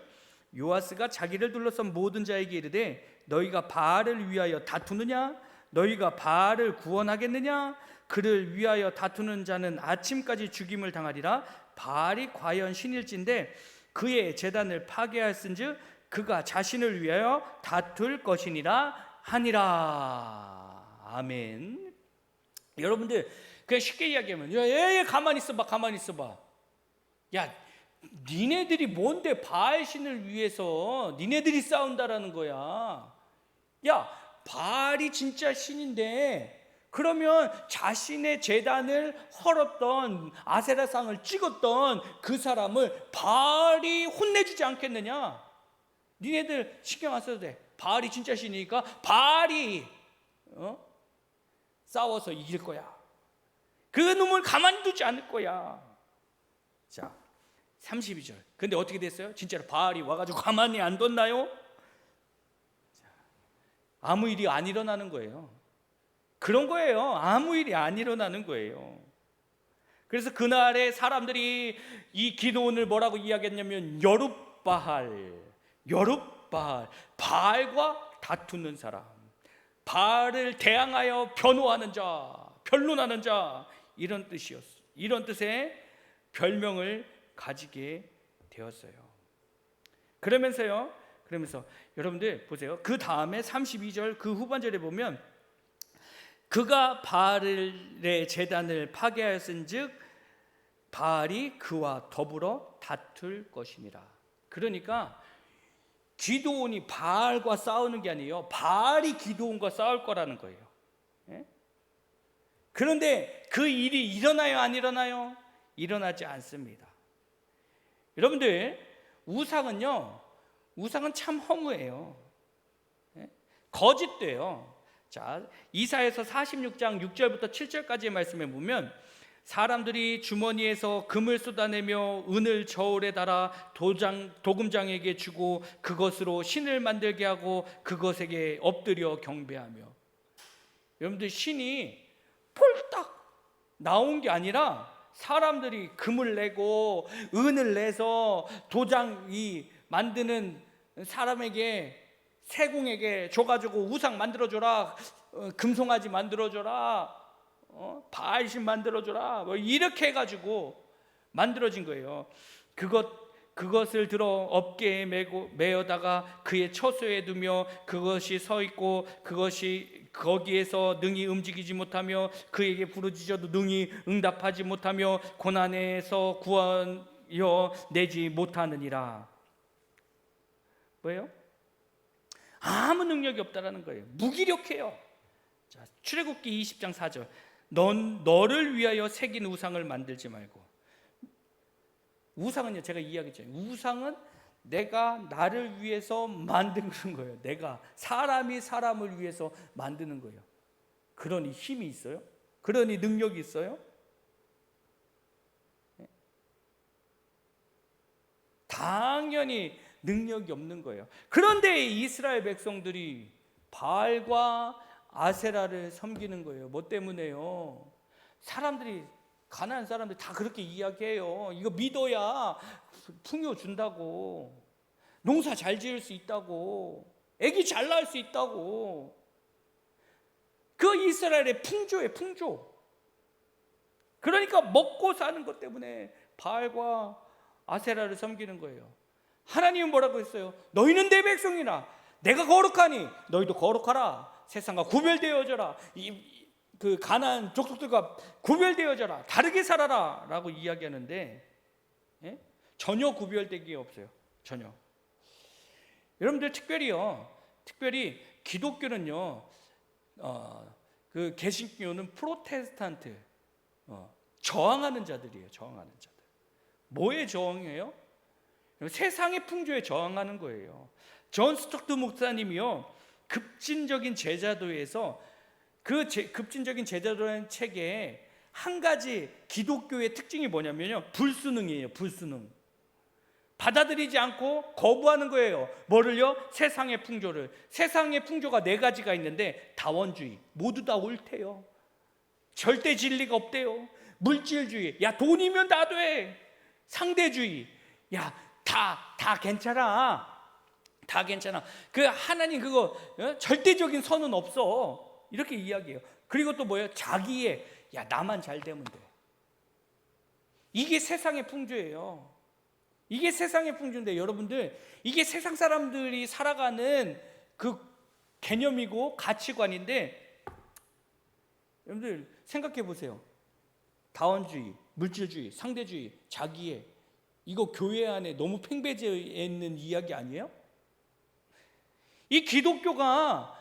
[SPEAKER 1] 요아스가 자기를 둘러싼 모든 자에게 이르되, 너희가 바알을 위하여 다투느냐? 너희가 바알을 구원하겠느냐? 그를 위하여 다투는 자는 아침까지 죽임을 당하리라. 바알이 과연 신일진데 그의 제단을 파괴하였은즉 그가 자신을 위하여 다툴 것이니라 하니라. 아멘. 여러분들, 그냥 쉽게 이야기하면, 야, 가만히 있어봐. 야, 니네들이 뭔데 바알 신을 위해서 니네들이 싸운다라는 거야. 야, 바알이 진짜 신인데 그러면 자신의 제단을 헐었던, 아세라상을 찍었던 그 사람을 바알이 혼내주지 않겠느냐? 니네들 신경 안 써도 돼. 바알이 진짜 신이니까 바알이 싸워서 이길 거야. 그 놈을 가만히 두지 않을 거야. 자, 32절. 근데 어떻게 됐어요? 진짜로 바알이 와가지고 가만히 안 뒀나요? 자, 아무 일이 안 일어나는 거예요. 그런 거예요. 아무 일이 안 일어나는 거예요. 그래서 그날에 사람들이 이 기도원을 뭐라고 이야기했냐면, 여룻바알, 바알과 다투는 사람, 바알을 대항하여 변호하는 자, 변론하는 자, 이런 뜻이었어. 이런 뜻의 별명을 가지게 되었어요. 그러면서 여러분들 보세요. 그 다음에 32절 그 후반절에 보면, 그가 바알의 제단을 파괴하였은즉 바알이 그와 더불어 다툴 것이니라. 그러니까 기드온이 바알과 싸우는 게 아니에요. 바알이 기드온과 싸울 거라는 거예요. 그런데 그 일이 일어나요, 안 일어나요? 일어나지 않습니다. 여러분들, 우상은요, 우상은 참 허무해요. 예? 거짓돼요. 자, 이사야서 46장 6절부터 7절까지의 말씀에 보면 사람들이 주머니에서 금을 쏟아내며 은을 저울에 달아 도금장에게 주고 그것으로 신을 만들게 하고 그것에게 엎드려 경배하며. 여러분들, 신이 폴딱 나온 게 아니라 사람들이 금을 내고 은을 내서 도장이 만드는 사람에게, 세공에게 줘가지고 우상 만들어줘라, 금송아지 만들어줘라, 바알신 만들어줘라, 뭐 이렇게 해가지고 만들어진 거예요. 그것을 들어 어깨에 메어다가 그의 처소에 두며 그것이 서 있고 그것이 거기에서 능히 움직이지 못하며 그에게 부르짖어도 능히 응답하지 못하며 고난에서 구하여 내지 못하느니라. 뭐예요? 아무 능력이 없다라는 거예요. 무기력해요. 자, 출애굽기 20장 4절. 너를 위하여 새긴 우상을 만들지 말고. 우상은요, 제가 이야기했잖아요. 우상은 내가 나를 위해서 만든 거예요. 내가, 사람이 사람을 위해서 만드는 거예요. 그러니 힘이 있어요? 그러니 능력이 있어요? 당연히 능력이 없는 거예요. 그런데 이스라엘 백성들이 바알과 아세라를 섬기는 거예요. 뭐 때문에요? 사람들이, 가나안 사람들이 다 그렇게 이야기해요. 이거 믿어야 풍요 준다고, 농사 잘 지을 수 있다고, 애기 잘 낳을 수 있다고. 그 이스라엘의 풍조예요, 풍조. 그러니까 먹고 사는 것 때문에 바알과 아세라를 섬기는 거예요. 하나님은 뭐라고 했어요? 너희는 내 백성이라, 내가 거룩하니 너희도 거룩하라. 세상과 구별되어져라. 그 가나안 족속들과 구별되어져라. 다르게 살아라 라고 이야기하는데, 예? 전혀 구별되기 없어요. 전혀. 여러분들, 특별히 기독교는요, 그 개신교는 프로테스탄트, 저항하는 자들이에요. 저항하는 자들. 뭐에 저항해요? 세상의 풍조에 저항하는 거예요. 존 스토트 목사님이요, 급진적인 제자도에서 급진적인 제자도라는 책에 한 가지 기독교의 특징이 뭐냐면요, 불순응이에요. 불순응. 받아들이지 않고 거부하는 거예요. 뭐를요? 세상의 풍조를. 세상의 풍조가 네 가지가 있는데 다원주의, 모두 다 옳대요. 절대 진리가 없대요. 물질주의, 야 돈이면 다 돼. 상대주의, 야 다 괜찮아. 다 괜찮아. 그 하나님 그거 절대적인 선은 없어. 이렇게 이야기해요. 그리고 또 뭐예요? 자기의, 야 나만 잘 되면 돼. 이게 세상의 풍조예요. 이게 세상의 풍조인데, 여러분들, 이게 세상 사람들이 살아가는 그 개념이고 가치관인데, 여러분들 생각해 보세요. 다원주의, 물질주의, 상대주의, 자기의, 이거 교회 안에 너무 팽배되어 있는 이야기 아니에요? 이 기독교가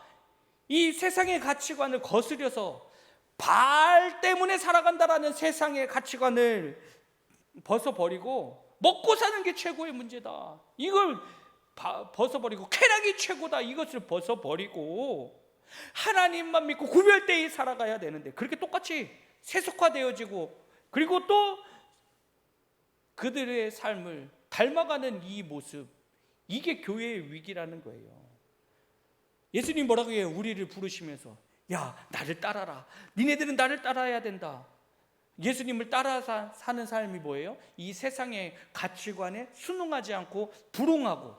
[SPEAKER 1] 이 세상의 가치관을 거스려서 바알 때문에 살아간다라는 세상의 가치관을 벗어버리고, 먹고 사는 게 최고의 문제다, 이걸 벗어버리고, 쾌락이 최고다, 이것을 벗어버리고 하나님만 믿고 구별되이 살아가야 되는데, 그렇게 똑같이 세속화되어지고, 그리고 또 그들의 삶을 닮아가는 이 모습, 이게 교회의 위기라는 거예요. 예수님 뭐라고 해요? 우리를 부르시면서, 야 나를 따라라. 니네들은 나를 따라야 된다. 예수님을 따라 사는 삶이 뭐예요? 이 세상의 가치관에 순응하지 않고 불응하고,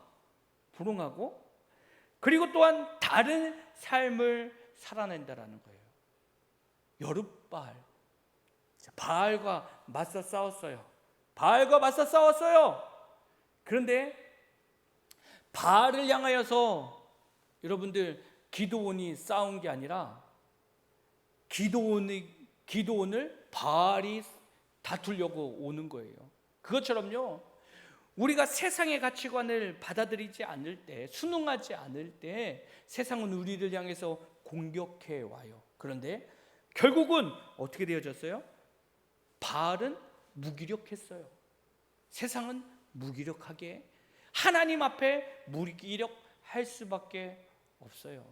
[SPEAKER 1] 그리고 또한 다른 삶을 살아낸다라는 거예요. 여룻바알, 바알과 맞서 싸웠어요. 그런데 바알을 향하여서 여러분들, 기드온이 싸운 게 아니라 기드온을 바알이 다투려고 오는 거예요. 그것처럼요, 우리가 세상의 가치관을 받아들이지 않을 때, 순응하지 않을 때 세상은 우리를 향해서 공격해 와요. 그런데 결국은 어떻게 되어졌어요? 바알은 무기력했어요. 세상은 무기력하게 하나님 앞에 무기력할 수밖에 없어요.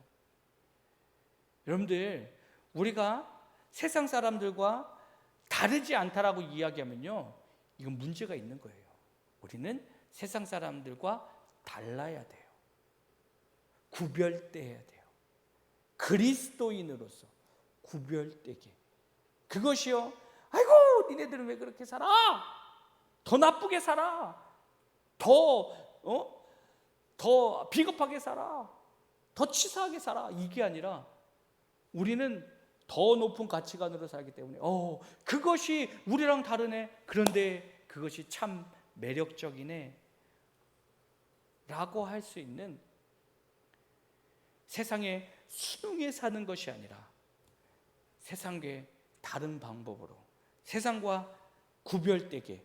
[SPEAKER 1] 여러분들, 우리가 세상 사람들과 다르지 않다라고 이야기하면요, 이건 문제가 있는 거예요. 우리는 세상 사람들과 달라야 돼요. 구별돼야 돼요. 그리스도인으로서 구별되게. 그것이요, 아이고 니네들은 왜 그렇게 살아? 더 나쁘게 살아. 더 비겁하게 살아. 더 치사하게 살아. 이게 아니라 우리는 더 높은 가치관으로 살기 때문에 그것이 우리랑 다르네. 그런데 그것이 참 매력적이네 라고 할 수 있는, 세상에 순응해 사는 것이 아니라 세상과 다른 방법으로, 세상과 구별되게.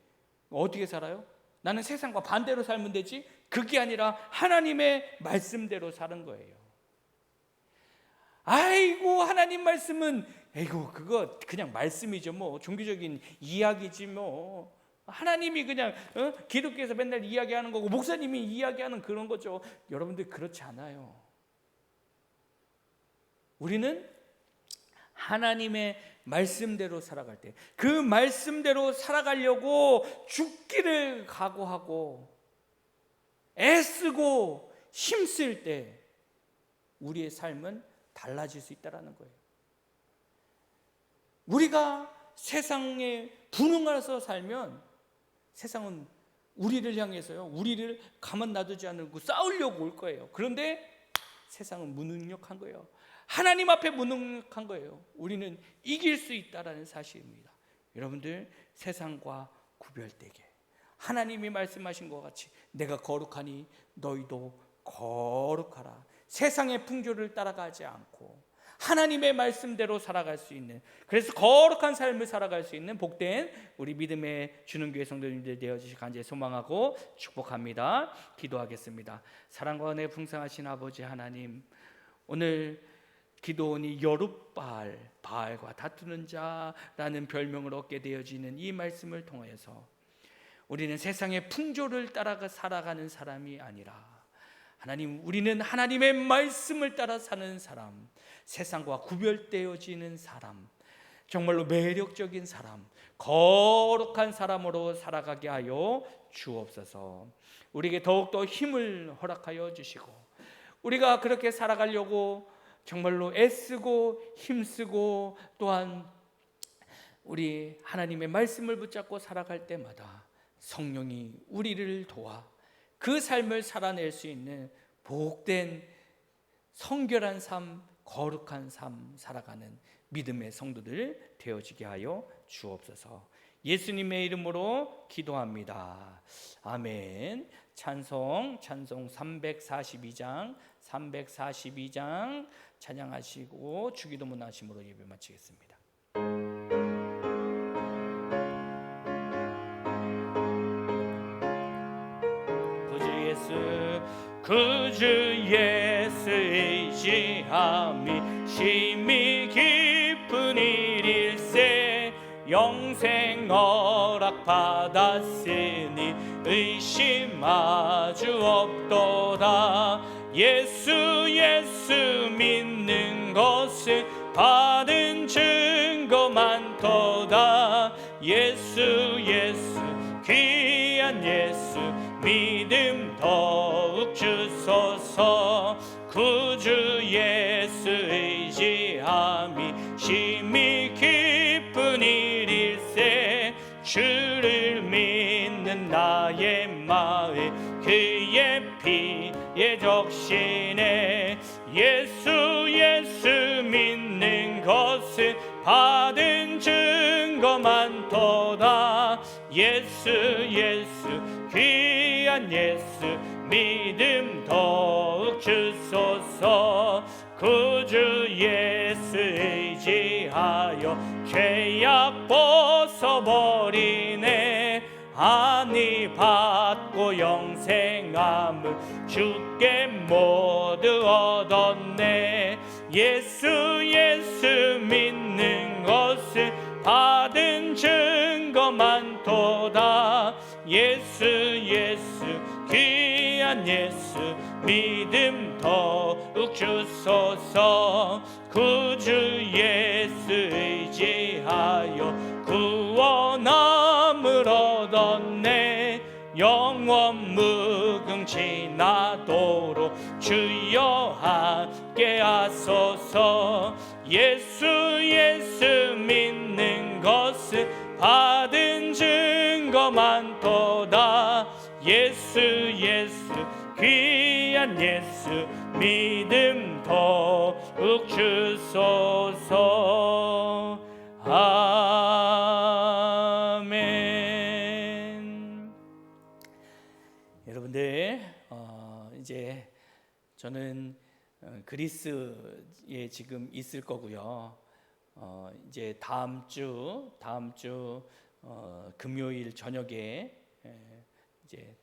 [SPEAKER 1] 어떻게 살아요? 나는 세상과 반대로 살면 되지? 그게 아니라 하나님의 말씀대로 사는 거예요. 아이고 하나님 말씀은 그거 그냥 말씀이죠. 뭐 종교적인 이야기지 뭐. 하나님이 그냥 기독교에서 맨날 이야기하는 거고 목사님이 이야기하는 그런 거죠. 여러분들 그렇지 않아요. 우리는 하나님의 말씀대로 살아갈 때, 그 말씀대로 살아가려고 죽기를 각오하고 애쓰고 힘쓸 때 우리의 삶은 달라질 수 있다는 거예요. 우리가 세상에 분응해서 살면 세상은 우리를 향해서요, 우리를 가만 놔두지 않고 싸우려고 올 거예요. 그런데 세상은 무능력한 거예요. 하나님 앞에 무능력한 거예요. 우리는 이길 수 있다는 사실입니다. 여러분들, 세상과 구별되게 하나님이 말씀하신 것 같이 내가 거룩하니 너희도 거룩하라. 세상의 풍조를 따라가지 않고 하나님의 말씀대로 살아갈 수 있는, 그래서 거룩한 삶을 살아갈 수 있는 복된 우리 믿음의 주는교회 성도님들 되어주실 간절히 소망하고 축복합니다. 기도하겠습니다. 사랑과 은혜 풍성하신 아버지 하나님, 오늘 기도원이 여룻바알, 바알과 다투는 자라는 별명을 얻게 되어지는 이 말씀을 통해서 우리는 세상의 풍조를 따라가 살아가는 사람이 아니라 하나님, 우리는 하나님의 말씀을 따라 사는 사람, 세상과 구별되어지는 사람, 정말로 매력적인 사람, 거룩한 사람으로 살아가게 하여 주옵소서. 우리에게 더욱더 힘을 허락하여 주시고, 우리가 그렇게 살아가려고 정말로 애쓰고 힘쓰고 또한 우리 하나님의 말씀을 붙잡고 살아갈 때마다 성령이 우리를 도와 그 삶을 살아낼 수 있는 복된 성결한 삶, 거룩한 삶 살아가는 믿음의 성도들 되어지게 하여 주옵소서. 예수님의 이름으로 기도합니다. 아멘. 찬송 342장 찬양하시고 주기도문 하심으로 예배 마치겠습니다. 구주 예수 의지함이 심히 깊은 일일세. 영생 허락 받았으니 의심 아주 없도다. 예수 믿는 것을 받은 증거 많도다. 예수 귀한 예수 믿음 더욱 주소서. 구주 예수 의지함이 심히 깊은 일일세. 주를 믿는 나의 마음 그의 피에 적시네. 예수 믿는 것을 받은 증거 많도다. 예수 귀한 예수 믿음 더욱 주소서. 구주 예수 의지하여 죄악 벗어버리네. 안위 받고 영생함을 주께 모두 얻었네. 예수 믿는 것을 받은 증거 많도다. 예수 귀한 귀한 예수 믿음 더욱 주소서. 구주 예수 의지하여 구원함을 얻었네. 영원 무궁지나도록 주여 함께 하소서. 예수 믿는 것은 받은 증거 많도다. 예수 귀한 예수 믿음 더욱 주소서. 아멘. 여러분들 이제 저는 그리스에 지금 있을 거고요. 이제 다음 주 금요일 저녁에 이제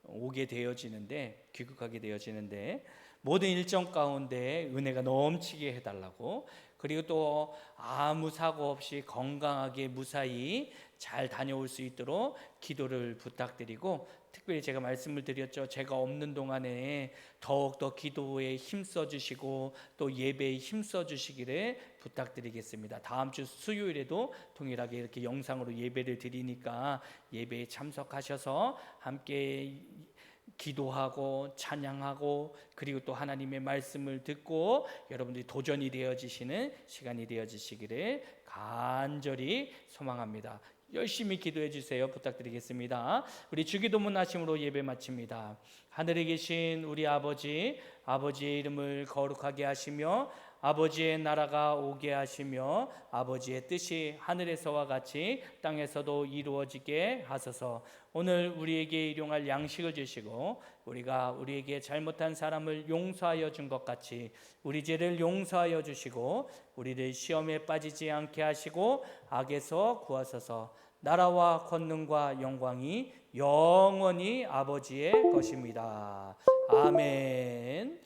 [SPEAKER 1] 오게 되어지는데, 귀국하게 되어지는데, 모든 일정 가운데 은혜가 넘치게 해달라고, 그리고 또 아무 사고 없이 건강하게 무사히 잘 다녀올 수 있도록 기도를 부탁드리고, 특별히 제가 말씀을 드렸죠. 제가 없는 동안에 더욱더 기도에 힘써 주시고 또 예배에 힘써 주시기를 부탁드리겠습니다. 다음 주 수요일에도 동일하게 이렇게 영상으로 예배를 드리니까 예배에 참석하셔서 함께 기도하고 찬양하고, 그리고 또 하나님의 말씀을 듣고 여러분들이 도전이 되어지시는 시간이 되어지시기를 간절히 소망합니다. 열심히 기도해 주세요. 부탁드리겠습니다. 우리 주기도문 하심으로 예배 마칩니다. 하늘에 계신 우리 아버지의 이름을 거룩하게 하시며 아버지의 나라가 오게 하시며 아버지의 뜻이 하늘에서와 같이 땅에서도 이루어지게 하소서. 오늘 우리에게 일용할 양식을 주시고 우리가 우리에게 잘못한 사람을 용서하여 준 것 같이 우리 죄를 용서하여 주시고 우리를 시험에 빠지지 않게 하시고 악에서 구하소서. 나라와 권능과 영광이 영원히 아버지의 것입니다. 아멘.